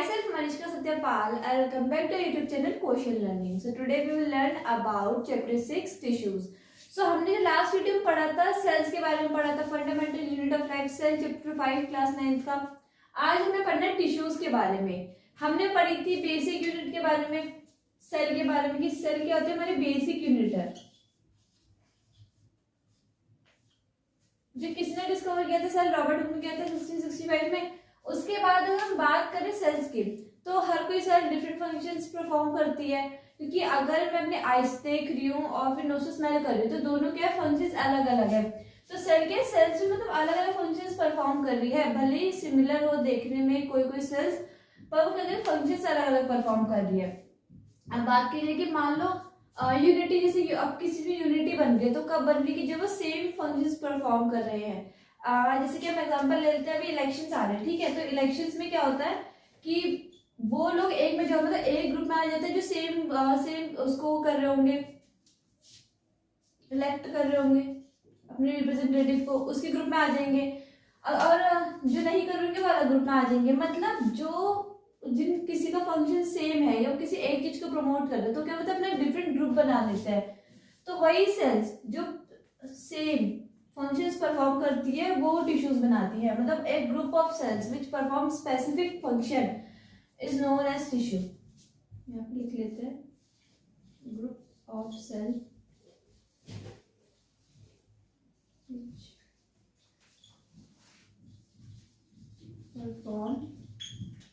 Myself Manishka Satyapal. Welcome back to YouTube channel Quotient Learning. So today we will learn about chapter 6 tissues. So हमने जो last video में पढ़ा था sales के बारे में पढ़ा था, fundamental unit of life cell, chapter 5 class 9 का। आज हमें पढ़ना है टिश्यूज के बारे में। हमने पढ़ी थी बेसिक यूनिट के बारे में, सेल के बारे में कि सेल क्या होते हैं, हमारे बेसिक यूनिट है जो किसने डिस्कवर किया था, सेल रॉबर्ट हुक ने किया था 1665 में। उसके बाद अगर हम बात करें सेल्स की, तो हर कोई सेल डिफरेंट फंक्शंस परफॉर्म करती है, क्योंकि अगर मैं अपने आईज देख रही हूँ और फिर नोज से स्मेल कर रही हूँ तो दोनों के फंक्शंस अलग अलग है। तो सेल के सेल्स में मतलब अलग अलग फंक्शंस परफॉर्म कर रही है, भले ही सिमिलर हो देखने में कोई सेल्स, पर वो फंक्शंस अलग अलग परफॉर्म कर रही है। अब बात कीजिए कि मान लो यूनिटी, जैसे अब किसी भी यूनिटी बन रही है तो कब बन रही है कि जब वो सेम फंक्शंस परफॉर्म कर रहे हैं। जैसे कि हम एग्जांपल ले लेते हैं, अभी इलेक्शंस आ रहे हैं, ठीक है। तो इलेक्शंस में क्या होता है कि वो लोग एक में जो मतलब एक ग्रुप में आ जाते हैं जो सेम उसको कर रहे होंगे, इलेक्ट कर रहे होंगे अपने रिप्रेजेंटेटिव को, उसके ग्रुप में आ जाएंगे, और जो नहीं कर रहे होंगे वो अलग ग्रुप में आ जाएंगे। मतलब जिन किसी का फंक्शन सेम है या किसी एक चीज को प्रमोट कर रहे हैं तो क्या मतलब अपना डिफरेंट ग्रुप बना लेते हैं। तो वही सेल्स जो सेम फंक्शंस परफॉर्म करती है वो टिश्यूज बनाती है। मतलब एक group of cells which perform specific function is known as tissue. यहाँ पे लिख लेते हैं, group of cell perform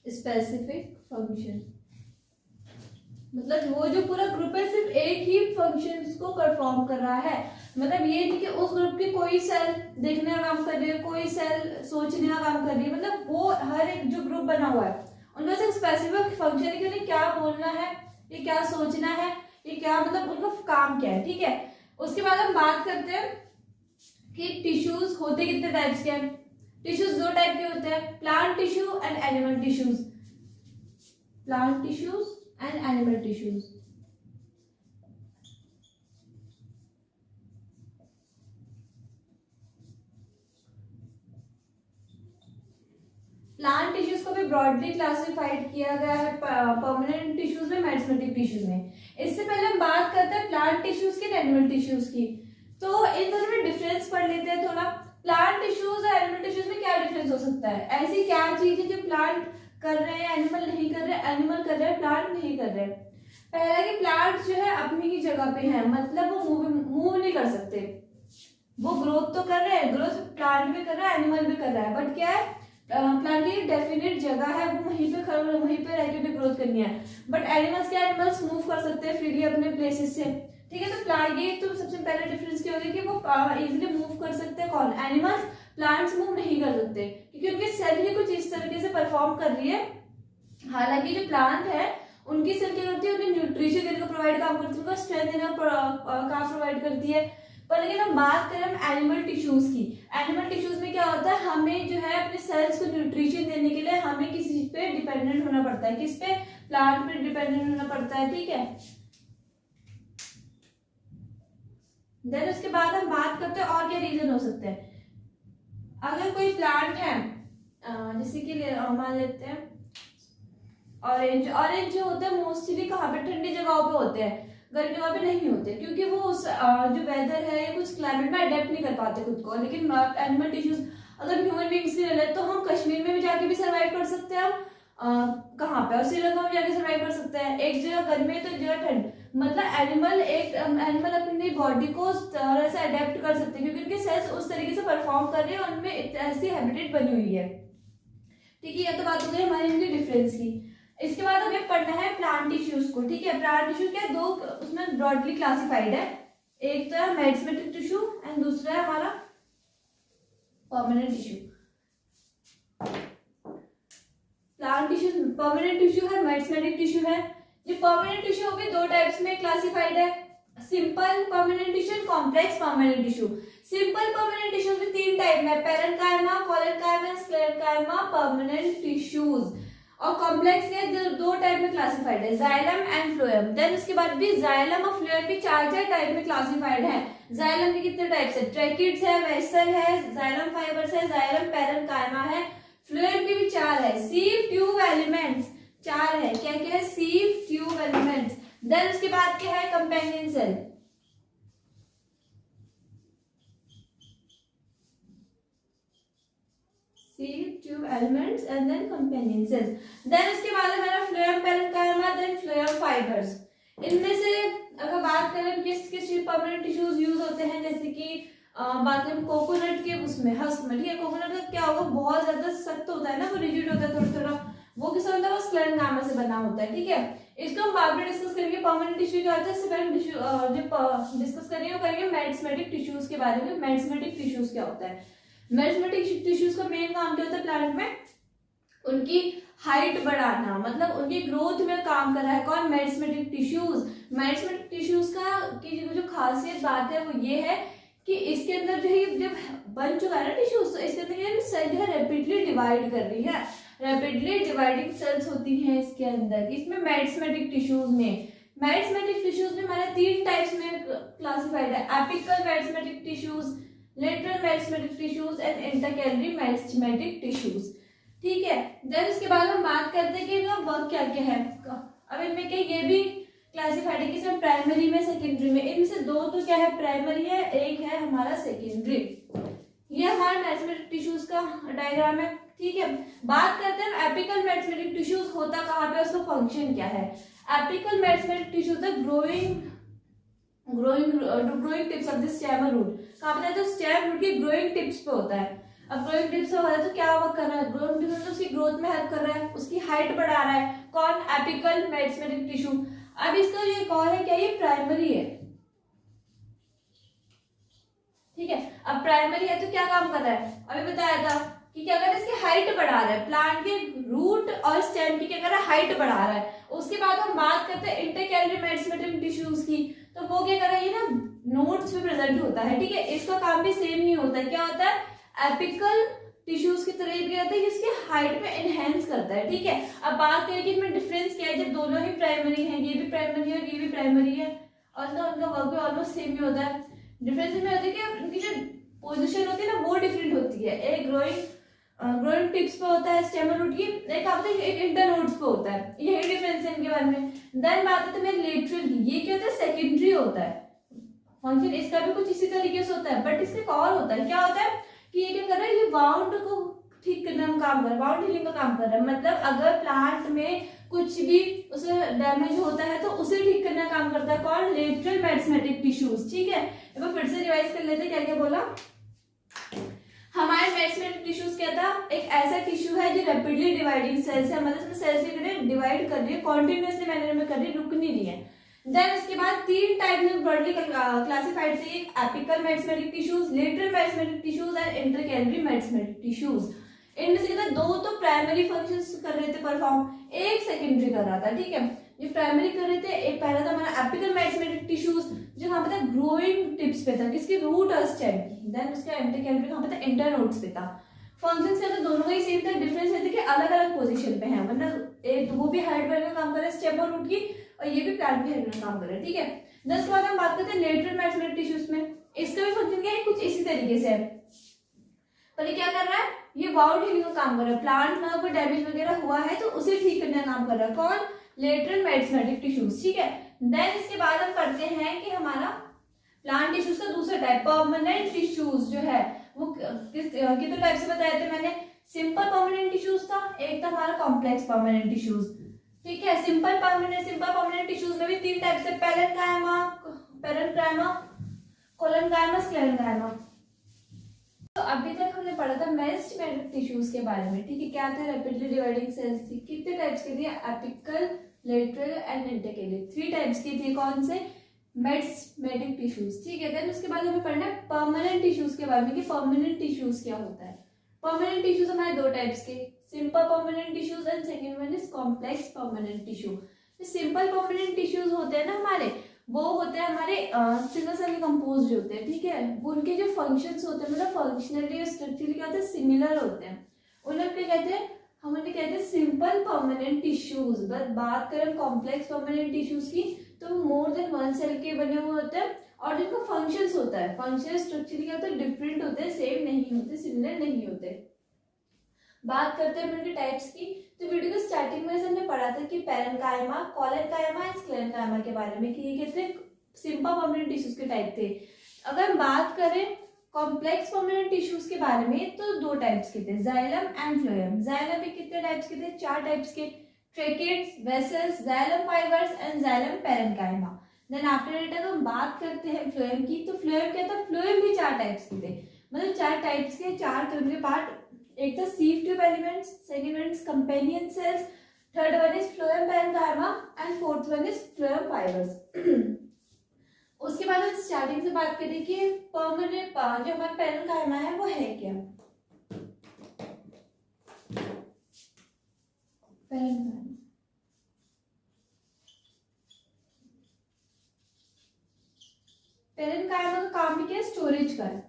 specific function. मतलब वो जो पूरा ग्रुप है सिर्फ एक ही फंक्शंस को परफॉर्म कर रहा है। मतलब ये नहीं कि उस ग्रुप की कोई सेल देखने का काम कर रही है, कोई सेल सोचने का काम कर रही है। मतलब वो हर एक जो ग्रुप बना हुआ है उनका सिर्फ स्पेसिफिक फंक्शन है कि उन्हें क्या बोलना है, ये क्या सोचना है, ये क्या मतलब उनका काम क्या है, ठीक है। उसके बाद हम बात करते हैं कि टिश्यूज होते कितने टाइप्स के हैं। टिश्यूज दो टाइप के होते हैं, plant tissue and animal tissues. Plant tissues and animal tissues. Plant tissues को भी ब्रॉडली क्लासिफाइड किया गया है परमानेंट टिश्यूज में, मेरिस्टेमेटिक टिश्यूज में। इससे पहले हम बात करते हैं प्लांट टिश्यूज की, एनिमल टिश्यूज की। तो इन दोनों में डिफरेंस पढ़ लेते हैं थोड़ा। प्लांट टिश्यूज और एनिमल टिश्यूज में क्या डिफरेंस हो सकता है, ऐसी क्या चीज है जो प्लांट कर रहे हैं एनिमल नहीं कर रहे, एनिमल कर रहे हैं प्लांट नहीं कर रहे। पहला कि प्लांट जो है अपनी ही जगह पे है, मतलब वो मूव नहीं कर सकते। वो ग्रोथ तो कर रहे हैं, ग्रोथ प्लांट भी कर रहा है एनिमल भी कर रहा है, बट क्या है प्लांट की डेफिनेट जगह है, वो वहीं पे रह के ग्रोथ करनी है। बट एनिमल्स मूव कर सकते हैं फ्रीली अपने प्लेसेस से, ठीक है। तो प्लांट ये तो सबसे पहले डिफरेंस क्या होगा कि वो इजीली मूव कर सकते हैं, कौन, एनिमल्स। प्लांट्स मूव नहीं कर सकते क्योंकि उनकी सेल ही कुछ इस तरीके से परफॉर्म कर रही है। हालांकि जो प्लांट है उनकी सेल क्या करती है, उन्हें न्यूट्रिशन देने का प्रोवाइड काम करती है, उनका स्ट्रेंथ देने का काम प्रोवाइड करती है। पर लेकिन हम बात करें हम एनिमल टिश्यूज की, एनिमल टिश्यूज में क्या होता है, हमें जो है अपने सेल्स को न्यूट्रिशन देने के लिए हमें किसी चीज पे डिपेंडेंट होना पड़ता है। किस पे, प्लांट पे डिपेंडेंट होना पड़ता है, ठीक है। देन उसके बाद हम बात करते हैं और क्या रीजन हो सकते हैं। अगर कोई प्लांट है, जैसे कि मान लेते हैं ऑरेंज जो होता है मोस्टली कहाँ पे, ठंडी जगहों पे होते हैं, गर्मी जगह पे नहीं होते, क्योंकि वो उस जो वेदर है या कुछ क्लाइमेट में अडेप्ट नहीं कर पाते खुद को। लेकिन एनिमल टिश्यूज अगर ह्यूमन बींग्स की ले तो हम कश्मीर में भी जाके भी सर्वाइव कर सकते हैं, हम कहाँ पे, और श्रीलंका में जाके सर्वाइव कर सकते हैं। एक जगह गर्मी है तो एक जगह ठंड, मतलब एनिमल अपनी बॉडी को उस तरह से अडेप्ट कर सकते हैं क्योंकि उनके सेल्स उस तरीके से परफॉर्म कर रहे हैं, उनमें ऐसी हैबिटेट बनी हुई है, ठीक है। ये तो बात हो गई हमारी इनकी डिफरेंस की। इसके बाद हमें पढ़ना है प्लांट टिश्यूज को, ठीक है। प्लांट टिश्यू क्या दो उसमें ब्रॉडली क्लासिफाइड है, एक तो है मेरिस्टेमेटिक टिश्यू एंड दूसरा है हमारा permanent tissue. Plant tissue permanent tissue है, मेरिस्टेमेटिक टिश्यू है। ये परमानेंट टिश्यू भी दो टाइप्स में क्लासिफाइड है, simple permanent tissue and complex permanent tissue. Simple permanent tissues में तीन टाइप है, parenchyma, collenchyma, sclerenchyma permanent tissues. और कॉम्प्लेक्स के दो टाइप में क्लासिफाइड है, जाइलम एंड फ्लोएम। देन उसके बाद भी जाइलम और फ्लोएम भी चार टाइप में क्लासिफाइड है। जाइलम के कितने टाइप्स है, ट्रैकिड्स है, वेसल है, जाइलम फाइबर्स है, जाइलम पैरेन्काइमा है। फ्लोएम के भी चार है, सीव ट्यूब एलिमेंट्स, 4 है। क्या क्या है? सीव ट्यूब एलिमेंट्स। देन उसके बाद क्या है? Companion cell. Sieve tube elements and then companion cells. Then उसके बाद हमारा phloem parenchyma, then phloem fibres. इनमें से अगर बात करें किस किस परमानेंट टिश्यूज यूज होते हैं, जैसे कि बात करें कोकोनट के उसमें हस्क में, ठीक है। कोकोनट का क्या होगा? बहुत ज्यादा सख्त होता है ना, वो रिजिड होता है थोड़ा थोड़ा, वो किससे होता है? वो स्क्लेरेंकाइमा से बना होता है, ठीक है। इसको हम बाद में डिस्कस करेंगे। परमानेंट टिश्यू क्या होता है, इससे पहले टिश्यू जो डिस्कस करेंगे वो करेंगे मेरिस्टेमेटिक टिश्यूज के बारे में। मेरिस्टेमेटिक टिश्यूज क्या होता है? मेरिस्टेमेटिक टिश्यूज का मेन काम क्या होता है प्लांट में? उनकी हाइट बढ़ाना, मतलब उनकी ग्रोथ में काम कर रहा है कौन? Meristematic tissues. मेरिस्टेमेटिक टिश्यूज का की जो खासियत बात है वो ये है कि इसके अंदर जो है जब बन चुका है ना टिश्यूज, तो इसके अंदर ये सेल जो है रैपिडली डिवाइड कर रही है। रैपिडली डिवाइडिंग सेल्स होती हैं इसके अंदर, इसमें मेरिस्टेमेटिक टिश्यूज में। मेरिस्टेमेटिक टिश्यूज में हमारे 3 टाइप्स में क्लासिफाइड है। Apical meristematic tissues, lateral meristematic tissues and intercalary meristematic tissues, ठीक है। देन इसके बाद हम बात करते हैं कि इनका वर्क क्या क्या है। अब इनमें क्या ये भी क्लासिफाइड है कि इसमें प्राइमरी में, सेकेंडरी में। इनमें से 2 तो क्या है? प्राइमरी है, एक है हमारा सेकेंडरी। ये हमारे मेरिस्टेमेटिक टिश्यूज का डायग्राम है, ठीक है। बात करते हैं एपिकल मेरिस्टेमेटिक टिश्यूज होता कहाँ पे, उसका फंक्शन क्या है। एपिकल मेरिस्टेमेटिक टिश्यूज है growing tips of the stem root. कहाँ पे? तो स्टेम रूट की ग्रोइंग टिप्स पे होता है। अब ग्रोइंग टिप्स हो रहा है तो क्या वर्क कर रहा है? ग्रोइंग टिप्स मतलब उसकी ग्रोथ में हेल्प कर रहा है, उसकी हाइट बढ़ा रहा है कौन? Apical meristematic tissue. अब इसका ये कौन है? क्या ये प्राइमरी है, ठीक है। अब प्राइमरी है तो क्या काम कर रहा है? अभी बताया था कि क्या कर रहा है? इसकी हाइट बढ़ा रहा है, प्लांट के रूट और स्टेम की क्या कर रहा है? हाइट बढ़ा रहा है। उसके बाद हम बात करते हैं इंटरकैलरी मेरिस्टेमेटिक टिश्यूज की, तो वो क्या कर रहा है? ये ना नोड्स में प्रेजेंट होता है, ठीक है। इसका काम भी सेम ही होता है। क्या होता है? एपिकल टिश्यूज की तरह भी होता है कि इसकी हाइट में एनहेंस करता है, ठीक है। अब बात करें कि इनमें डिफरेंस क्या है, जब दोनों ही प्राइमरी हैं, ये भी प्राइमरी है और ये भी प्राइमरी है, और उनका वर्क भी ऑलमोस्ट सेम ही होता है। डिफरेंस में होता है कि उनकी जो पोजीशन होती है ना वो डिफरेंट होती है। एक ग्रोइंग टिप्स पे होता है स्टेम रूट की, एक होता है एक इंटरनोड्स पे होता है। यही डिफरेंस है इनके बारे में। देन बात है तो मेरे लेटरल की, ये क्या होता है? सेकेंडरी होता है। फंक्शन इसका भी कुछ इसी तरीके से होता है, बट इसका एक और होता है। क्या होता है कि ये क्या कर रहा है? ये वाउंड को ठीक करने का काम कर रहा है, वाउंड हीलिंग का काम कर रहा है। मतलब अगर प्लांट में कुछ भी उसे डैमेज होता है तो उसे ठीक करने का काम करता है कौन? लेटरल मेरिस्टेमेटिक टिश्यूज, ठीक है। एक बार फिर से रिवाइज कर लेते हैं क्या क्या बोला। हमारे मेरिस्टेमेटिक टिश्यूज क्या था? एक ऐसा टिश्यू है जो रैपिडली डिवाइडिंग सेल्स है, मतलब इसमें सेल्स डिवाइड कर रही है, कॉन्टिन्यूअसली मैनर में कर रही है, रुक नहीं रही है। देन उसके बाद 3 टाइप में ब्रॉडली क्लासिफाइड थे, apical meristematic tissues, lateral meristematic tissues and intercalary meristematic tissues. इनमें से 2 तो प्राइमरी फंक्शंस कर रहे थे परफॉर्म, एक सेकेंडरी कर रहा था, ठीक है। जो प्राइमरी कर रहे थे, एक पहला था हमारा एपिकल मेरिस्टेमेटिक टिश्यूज जो कहाँ पे था? ग्रोइंग टिप्स पे था, किसकी? रूट और स्टेम की। देन उसका इंटरकैलरी कहाँ पे था? इंटरनोड्स पे था। फंक्शंस क्या था? दोनों का ही सेम था, डिफरेंस है कि अलग अलग पोजीशन पे है, मतलब एक वो भी हाइट बढ़ने का काम कर रहा है स्टेम और रूट की, और ये भी प्लांट की हाइट में काम कर रहा है, ठीक है। देन उसके बाद हम बात करते हैं लेटरल मेरिस्टेमेटिक टिश्यूज में। इसका भी फंक्शन क्या है? कुछ इसी तरीके से है। पर ये क्या कर रहा है? ये वाउंड हीलिंग का काम कर रहा है। प्लांट में कोई डैमेज वगैरह हुआ है तो उसे ठीक करने का काम कर रहा है कौन? लेटरल मेरिस्टेमेटिक टिश्यूज, ठीक है। देन इसके बाद हम पढ़ते हैं कि हमारा प्लांट टिश्यूज का दूसरा टाइप परमानेंट टिश्यूज जो है वो कितने टाइप से बताए थे मैंने? सिंपल परमानेंट टिश्यूज था, एक था हमारा कॉम्प्लेक्स परमानेंट टिश्यूज, ठीक है। सिंपल परमानेंट टिश्यूज में भी 3 टाइप से, पैरेन्काइमा, कोलेन्काइमा, स्क्लेरेन्काइमा। तो अभी तक हमने पढ़ा था मेरिस्टेमेटिक टिश्यूज के बारे में, ठीक है। क्या था? रैपिडली डिवाइडिंग सेल्स थी, कितने टाइप्स की थी? Apical, lateral and intercalary, 3 types की थी। कौन से? मेरिस्टेमेटिक टिश्यूज, ठीक है। देन उसके बाद हमें पढ़ना है परमानेंट टिश्यूज के बारे में कि परमानेंट टिश्यूज क्या होता है। परमानेंट टिश्यूज हमारे 2 टाइप्स के, simple permanent tissues and second one is complex permanent tissue. Simple permanent tissues होते हैं ना हमारे, वो होते हैं हमारे सिंगल सेल कंपोज होते हैं, ठीक है। उनके जो फंक्शंस होते हैं मतलब फंक्शनली और स्ट्रक्चरली क्या होते हैं? सिमिलर होते हैं। उन्हें क्या कहते हैं? हम उन्हें कहते हैं सिंपल परमानेंट टिश्यूज। बट बात करें कॉम्प्लेक्स परमानेंट टिश्यूज की तो मोर देन 1 सेल के बने हुए होते हैं, और जिनका फंक्शंस होता है, फंक्शन स्ट्रक्चरली क्या होता है? डिफरेंट होते हैं, सेम नहीं होते, सिमिलर नहीं होते। बात करते हैं उनके टाइप्स की, तो वीडियो को स्टार्टिंग में हमने पढ़ा बताया था कि पेरेन्काइमा, कोलेनकाइमा एंड स्क्लेरेनकाइमा के बारे में, कि ये कितने सिंपल परमानेंट टिश्यूज के टाइप थे। अगर हम बात करें कॉम्प्लेक्स परमानेंट टिश्यूज के बारे में तो दो टाइप्स के थे, जाइलम एंड फ्लोएम। जाइलम में कितने टाइप्स के थे? 4 टाइप्स के, tracheids, vessels, xylem fibres and xylem parenchyma. Then after it अगर हम बात करते हैं फ्लोएम की, तो फ्लोएम क्या था? फ्लोएम भी 4 टाइप्स के थे, मतलब 4 टाइप्स के, 4 थे उनके पार्ट। एक था सीव tube elements, second one is companion cells, third one is phloem parenchyma and fourth one is phloem fibres. उसके बाद हम स्टार्टिंग से बात करें कि परमानेंट जो हमारा पेरेन्काइमा है वो है क्या। पेरेन्काइमा, पेरेन्काइमा का काम भी क्या है? स्टोरेज का है।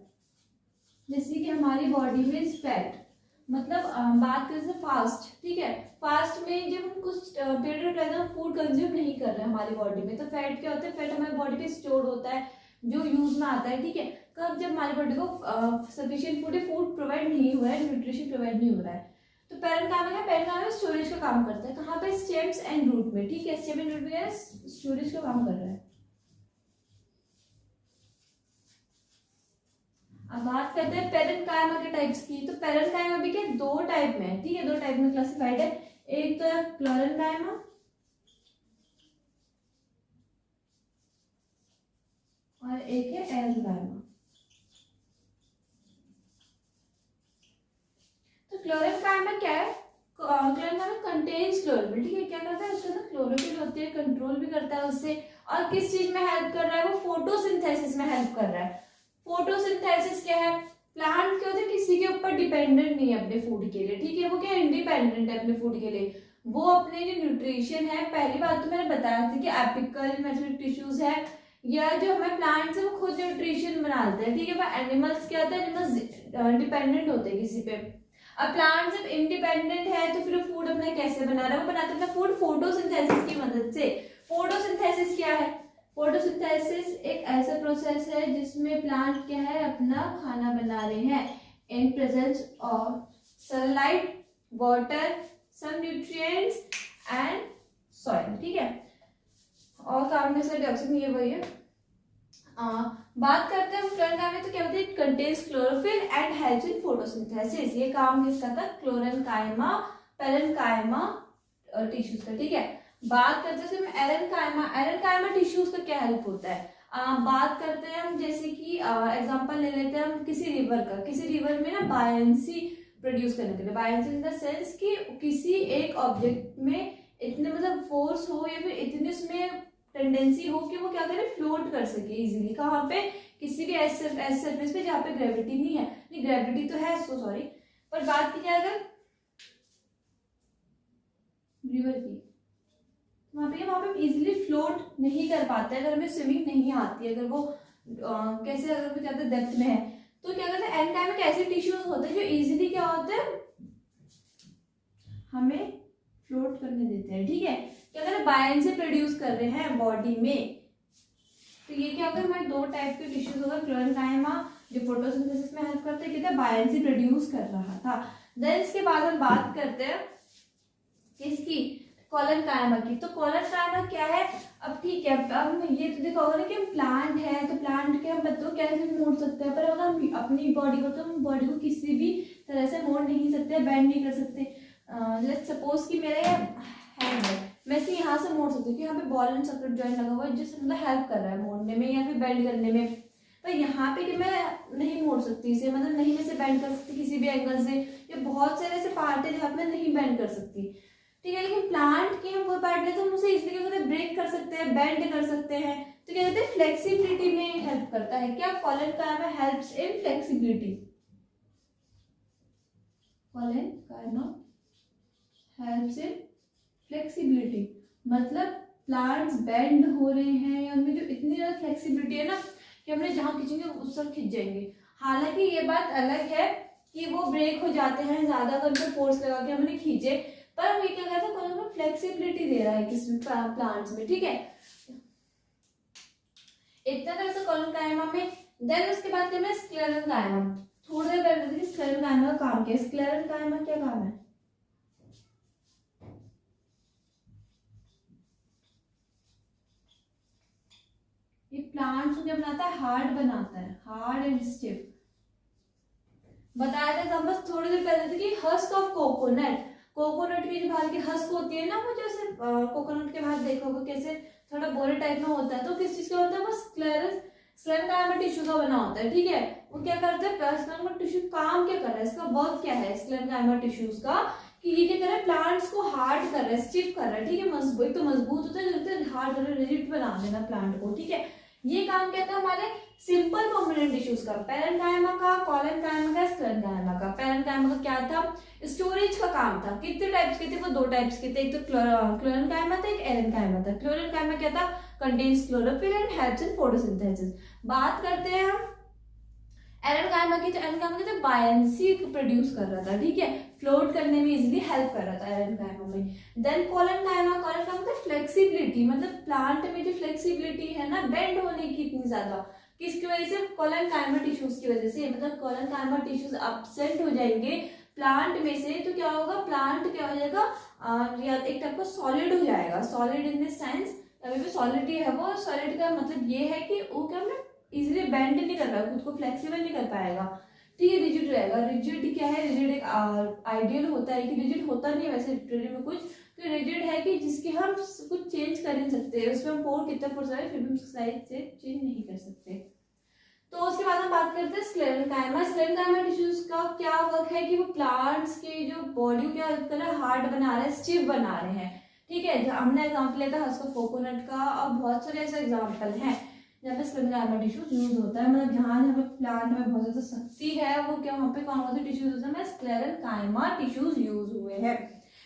जैसे कि हमारी बॉडी में फैट, मतलब बात करें से फास्ट, ठीक है, फास्ट में जब हम कुछ period of time food consume नहीं कर रहे हैं हमारी बॉडी में, तो फैट क्या होता है? फैट हमारी बॉडी पे स्टोर होता है, जो यूज में आता है, ठीक है। कब? जब हमारी बॉडी को सफिशिएंट फूड प्रोवाइड नहीं हुआ है, न्यूट्रिशन प्रोवाइड नहीं हो रहा है, तो पेरेन्काइमा क्या? पेरेन्काइमा स्टोरेज का काम करता है। कहाँ पे? स्टेम्स एंड रूट में, ठीक है, स्टेम एंड रूट में स्टोरेज का काम कर रहा है। अब बात करते हैं पेरेन्काइमा के टाइप्स की। तो पेरेन्काइमा भी क्या? 2 टाइप में है, ठीक है, 2 टाइप में क्लासिफाइड है। एक तो है क्लोरेन्काइमा और एक है एरेन्काइमा। तो क्लोरेन्काइमा क्या है? क्लोरेन्काइमा कंटेन्स क्लोरोफिल, ठीक है, क्या करता है? उसके अंदर क्लोरोफिल होती है, कंट्रोल भी करता है उससे। और किस चीज में हेल्प कर रहा है? वो फोटोसिंथेसिस में हेल्प कर रहा है। फोटोसिंथेसिस क्या है? प्लांट क्या होता है? किसी के ऊपर डिपेंडेंट नहीं है अपने फूड के लिए, ठीक है, वो क्या? इंडिपेंडेंट है अपने फूड के लिए। वो अपने जो न्यूट्रिशन है, पहली बात तो मैंने बताया था कि एपिकल मेसेंचिक टिश्यूज है, या जो हमारे प्लांट्स है वो खुद न्यूट्रिशन बनाते हैं, ठीक है। पर एनिमल्स क्या होता है? एनिमल्स डिपेंडेंट होते हैं किसी पे। अब प्लांट जब इंडिपेंडेंट है तो फिर फूड अपना कैसे बना रहा है? वो बनाते हैं अपना फूड फोटोसिंथेसिस की मदद से। फोटोसिंथेसिस क्या है? फोटोसिंथेसिस एक ऐसा प्रोसेस है जिसमें प्लांट क्या है? अपना खाना बना रहे हैं in presence of sunlight, water, some nutrients and soil, ठीक है, और कार्बन डाइऑक्साइड, ऑक्सीजन, ये वही है। बात करते हैं क्लोरेन्काइमा में, तो क्या होता है? It contains chlorophyll and helps in photosynthesis. ये काम किसका था? क्लोरेन्काइमा, पेरेन्काइमा टिश्यूज का, ठीक है। बात करते हैं एरेन्काइमा, एरेन्काइमा टिश्यूज का क्या हेल्प होता है? बात करते हैं हम, जैसे कि एग्जांपल ले लेते हैं हम किसी रिवर का। किसी रिवर में ना बायंसी प्रोड्यूस करने के लिए, बायंसी इन द सेंस कि किसी एक ऑब्जेक्ट में इतने मतलब फोर्स हो या फिर इतनी उसमें टेंडेंसी हो कि वो क्या करे? फ्लोट कर सके इजीली। कहाँ पे? किसी भी ऐसे सरफेस पे जहाँ पे ग्रेविटी नहीं है, नहीं ग्रेविटी तो है, सो सॉरी, पर बात की जाए अगर रिवर की, वहां पे इजीली फ्लोट नहीं कर पाते अगर हमें स्विमिंग नहीं आती है। अगर वो कैसे, अगर वो ज्यादा डेप्थ में है तो क्या करते हैं? एरेन्काइमा में ऐसे टिश्यूज होते हैं जो इजीली क्या होते हैं? हमें फ्लोट करने देते हैं, ठीक है। क्या अगर बायंसी प्रोड्यूस कर रहे हैं बॉडी में, तो ये क्या होगा? हमारे 2 टाइप के टिश्यूज होगा। क्लोरेन्काइमा जो फोटोसिंथेसिस में हेल्प करते हैं, कहते हैं बायंसी प्रोड्यूस कर रहा था। देन इसके बाद हम बात करते हैं किसकी? कोलेनकाइमा की। तो कोलेनकाइमा क्या है? अब ठीक है, अब ये तो देखा होगा ना कि प्लांट है, तो प्लांट के हम बच्चों कैसे मोड़ सकते हैं, पर अगर हम अपनी बॉडी को, तो हम बॉडी को किसी भी तरह से मोड़ नहीं सकते, बेंड नहीं कर सकते। लेट्स सपोज कि मेरा हैंड है, मैं इसे यहाँ से मोड़ सकती हूँ कि यहाँ पे बॉल एंड सॉकेट जॉइंट लगा हुआ है, जिससे मतलब हेल्प कर रहा है मोड़ने में या फिर बेंड करने में। पर यहाँ पे कि मैं नहीं मोड़ सकती इसे, मतलब नहीं मैं इसे बेंड कर सकती किसी भी एंगल से, या बहुत सारे ऐसे पार्ट है जहाँ पे मैं नहीं बेंड कर सकती, ठीक है। लेकिन प्लांट के हम कोई पार्ट लेते हैं, हम उसे इसलिए क्या करते हैं? ब्रेक कर सकते हैं, बेंड कर सकते हैं, तो क्या कहते हैं? फ्लेक्सिबिलिटी में हेल्प करता है। क्या? Collenchyma helps in flexibility. Collenchyma helps in flexibility, मतलब प्लांट्स बेंड हो रहे हैं या उनमें जो इतनी ज्यादा फ्लेक्सिबिलिटी है ना कि हमने जहाँ खींचेंगे उस तरफ खींच जाएंगे। हालांकि ये बात अलग है कि वो ब्रेक हो जाते हैं ज्यादा अगर उन पर फोर्स लगा के हमने खींचे, पर हम ये क्या कहते हैं? कोलेनकाइमा फ्लेक्सिबिलिटी दे रहा है किसी प्लांट्स में, ठीक है। इतना तरह से कोलेनकाइमा में। देन उसके बाद करना है स्क्लेरेन्काइमा। थोड़ी देर पहले देखिए स्क्लेरेन्काइमा का काम क्या है। स्क्लेरेन्काइमा क्या काम है? ये प्लांट्स को क्या बनाता है, हार्ड बनाता है, हार्ड एंड स्टिफ। बताया था बस थोड़ी देर पहले थे कि हस्क ऑफ कोकोनट, कोकोनट की जो बाहर की हस्क होती है ना, वो जैसे कोकोनट के बाहर देखा होगा कैसे थोड़ा बोरे टाइप में होता है, तो किस चीज का होता है, वो स्क्लेरेंकाइमा टिश्यू का बना होता है, ठीक है। वो क्या करता है, स्क्लेरेंकाइमा टिश्यू काम क्या कर रहा है, इसका वर्क क्या है स्क्लेरेंकाइमा टिश्यूज का, कि ये क्या कर रहा है, प्लांट्स को हार्ड कर रहा है, स्टिफ कर रहा है, ठीक है। मजबूत तो मजबूत होता है, हार्ड और रिजिड बना देना प्लांट को, ठीक है। ये काम क्या था हमारे सिंपल परमानेंट टिश्यूज का, पैरेंकाइमा का, कॉलेनकाइमा का, स्क्लेरेंकाइमा का। पैरेंकाइमा का क्या था, स्टोरेज का काम था। कितने टाइप्स के थे, वो दो टाइप्स के थे, एक तो क्लोरेंकाइमा था, एक एरेंकाइमा था। क्लोरेंकाइमा क्या था, contains chlorophyll and helps in photosynthesis. बात करते हैं हम एरेंकाइमा की, तो एरेंकाइमा क्या था, बायंसी प्रोड्यूस कर रहा था, ठीक है, फ्लोट करने में इजीली हेल्प कर रहा था एरेंकाइमा में। देन कॉलेनकाइमा, कॉलेनकाइमा था फ्लेक्सिबिलिटी, मतलब प्लांट में जो फ्लेक्सिबिलिटी है ना, बेंड होने की इतनी ज्यादा, किसकी वजह से, कॉलेनकाइमा टिश्यूज की वजह से, मतलब कॉलेनकाइमा टिश्यूज अपसेट हो जाएंगे प्लांट में से, तो क्या होगा, प्लांट क्या हो जाएगा, या एक टाइप का सॉलिड हो जाएगा। सॉलिड इन दिस सेंस, अभी भी सॉलिड है वो, सॉलिड का मतलब ये है कि वो क्या ना इजीली बेंड नहीं कर पाएगा, खुद को फ्लेक्सिबल नहीं कर पाएगा, ठीक है, रिजिड रहेगा। रिजिड क्या है, रिजिड एक आइडियल होता है कि रिजिड होता नहीं है वैसे लिटरेरी में कुछ, तो रिजिड है कि जिसके हम कुछ चेंज कर नहीं सकते, उसमें हम फोर कितना फोर्स आए फिर भी हम साइज से चेंज नहीं कर सकते। तो उसके बाद हम बात करते हैं स्क्लेरेंकाइमा। स्क्लेरेंकाइमा टिश्यूज का क्या वर्क है कि वो प्लांट्स के जो बॉडी को क्या कर रहा है, हार्ड बना रहे हैं, स्टिफ बना रहे हैं, ठीक है। हमने एग्जाम्पल लिया था हस्क ऑफ कोकोनट का, और बहुत सारे ऐसे एग्जाम्पल हैं जहाँ पे स्क्लेरेंकाइमा टिश्यूज यूज होता है, मतलब जहाँ जहाँ पे प्लांट में बहुत ज्यादा शक्ति है, वो क्या वहाँ पे कौन कौन से टिश्यूज होते हैं, स्क्लेरेंकाइमा टिश्यूज यूज हुए हैं।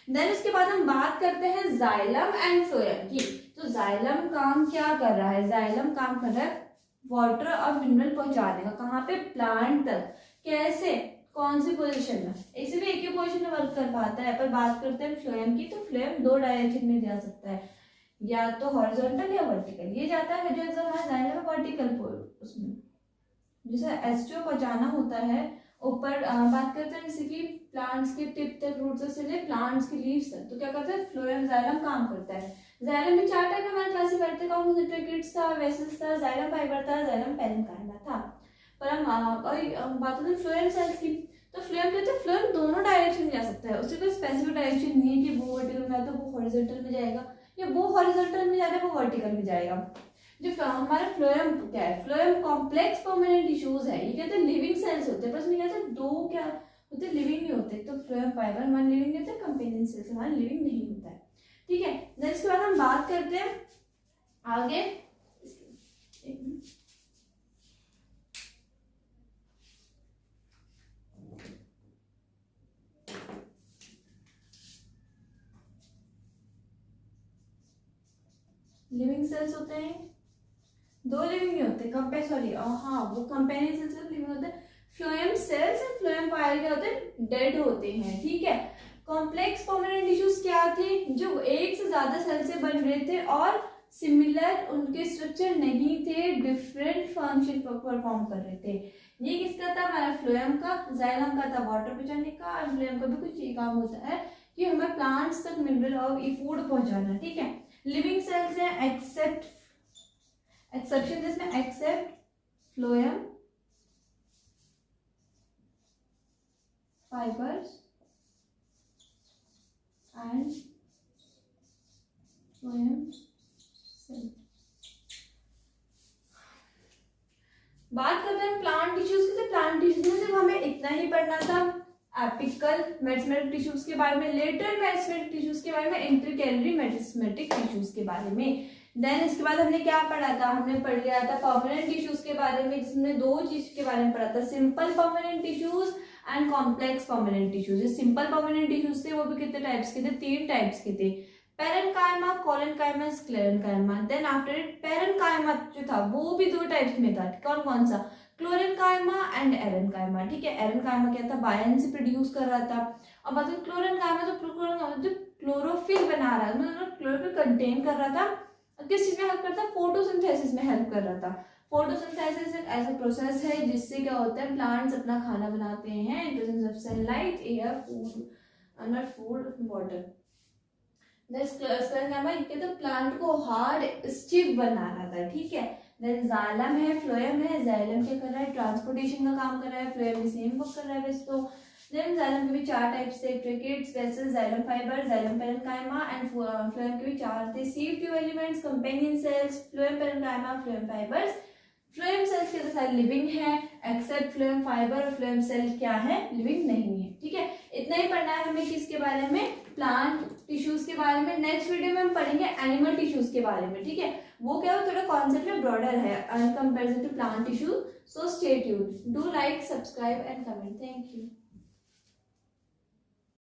देन उसके बाद हम बात करते हैं जाइलम एंड फ्लोएम की। तो जाइलम काम क्या कर रहा है, जाइलम काम कर रहा है वाटर और मिनरल पहुंचाने का, कहाँ पे, प्लांट तक। कैसे, कौन सी पोजीशन में, ऐसे भी एक ही पोजीशन में वर्क कर पाता है। पर बात करते हैं फ्लोएम की, तो फ्लोएम दो डायरेक्शन में जा सकता है, या तो हॉरिजॉन्टल या वर्टिकल। ये जाता है जो हमारा जाइलम है वर्टिकल उसमें, जैसे एस्ट्रो पहुंचाना होता है ऊपर। बात करते हैं जैसे कि प्लांट्स के टिप तक, रूट से ले प्लांट्स के लीव्स तक, तो क्या करता है, फ्लोएम जाइलम काम करता है। जाइलम में चार टाइप में हमारे क्लासिफाइड थे, कौन थे, ट्रिकेट्स था, वेसल्स था, जाइलम फाइबर था, जाइलम पैरेंकाइमा था। पर हम बात करते हैं फ्लोएम सेल्स की, तो फ्लोएम कहते हैं फ्लोएम दोनों डायरेक्शन में जा सकता है, उससे कोई स्पेसिफिक डायरेक्शन नहीं है कि वो वर्टिकल में आता है, वो हॉरिजॉन्टल में जाएगा, या वो हॉरिजॉन्टल में जा रहा है, वो वर्टिकल में जाएगा। जो हमारा फ्लोएम क्या है, फ्लोएम कॉम्प्लेक्स परमानेंट टिश्यूज है, ये कहते हैं लिविंग सेल्स होते हैं, पर इसमें कहते हैं दो क्या होते हैं, लिविंग नहीं होते। तो फ्लोएम फाइबर हमारे लिविंग नहीं होते, कंपेनियन सेल्स हमारे लिविंग नहीं होता है, ठीक है। देन इसके बाद हम बात करते हैं आगे, लिविंग सेल्स होते हैं दो, लिविंग नहीं होते, सॉरी हाँ वो कंपेनियन सेल्स लिविंग होते हैं। फ्लोएम सेल्स और फ्लोएम फाइबर क्या होते हैं, डेड होते हैं, ठीक है। कॉम्प्लेक्स परमानेंट टिश्यूज क्या थे, जो एक से ज्यादा सेल से बन रहे थे और सिमिलर उनके स्ट्रक्चर नहीं थे, डिफरेंट फंक्शन परफॉर्म कर रहे थे। ये किसका था, हमारा फ्लोएम का। जाइलम का था वाटर पहुंचाने का, और फ्लोएम का भी कुछ ये काम होता है कि हमें प्लांट्स तक मिनरल और फूड पहुंचाना, ठीक है। लिविंग सेल्स है एक्सेप्शन जिसमें except phloem fibres and phloem cell. बात करते हैं प्लांट टिश्यूज की, तो प्लांट टिश्यूज में सिर्फ हमें इतना ही पढ़ना था, एपिकल मेरिस्टेमेटिक टिश्यूज के बारे में, लेटरल मेरिस्टेमेटिक टिश्यूज के बारे में, इंटरकैलरी मेरिस्टेमेटिक टिश्यूज के बारे में। देन इसके बाद हमने क्या पढ़ा था, हमने पढ़ लिया था परमानेंट टिश्यूज के बारे में, जिसमें दो चीज के बारे में पढ़ा था, simple permanent tissues and complex permanent tissues. Simple permanent tissues थे वो भी कितने टाइप्स के थे, तीन टाइप्स के थे, parenchyma, collenchyma, sclerenchyma. Then after it parenchyma जो था वो भी दो टाइप्स में था, कौन कौन सा, क्लोरेन्काइमा एंड एरेन्काइमा, ठीक है। एरेन्काइमा क्या था, बायंसी प्रोड्यूस कर रहा था, और बाद में क्लोरेन्काइमा तो क्लोरेन्काइमा जो क्लोरोफिल बना रहा था, मतलब क्लोरोफिल कंटेन कर रहा था, किस चीज में हेल्प करता है, फोटोसिंथेसिस में हेल्प कर रहा था। फोटोसिंथेसिस एक ऐसा प्रोसेस है जिससे क्या होता है, प्लांट्स अपना खाना बनाते हैं in presence of sunlight, air, food, not food, water. तो प्लांट को हार्ड स्टिफ बना रहा था, ठीक है। देन जाइलम है, फ्लोएम है। जाइलम क्या कर रहा है, ट्रांसपोर्टेशन का काम कर रहा है, फ्लोएम भी सेम वर्क कर रहा है वैसे तो। देन जाइलम के भी 4 टाइप्स थे, tracheids, vessels, xylem fibre, xylem parenchyma and phloem के भी 4 थे, sieve tube elements, companion cells, phloem parenchyma, phloem fibres. Phloem cells के साथ लिविंग है, एक्सेप्ट फ्लोएम फाइबर और फ्लोएम सेल क्या है, लिविंग नहीं है। ठीक है, इतना ही पढ़ना है हमें किसके बारे में, प्लांट टिश्यूज के बारे में। नेक्स्ट वीडियो में हम पढ़ेंगे एनिमल टिश्यूज के बारे में। ठीक है, वो क्या है, थोड़ा कॉन्सेप्ट ब्रॉडर है in comparison to plant tissue. So stay tuned, do like, subscribe and comment. Thank you.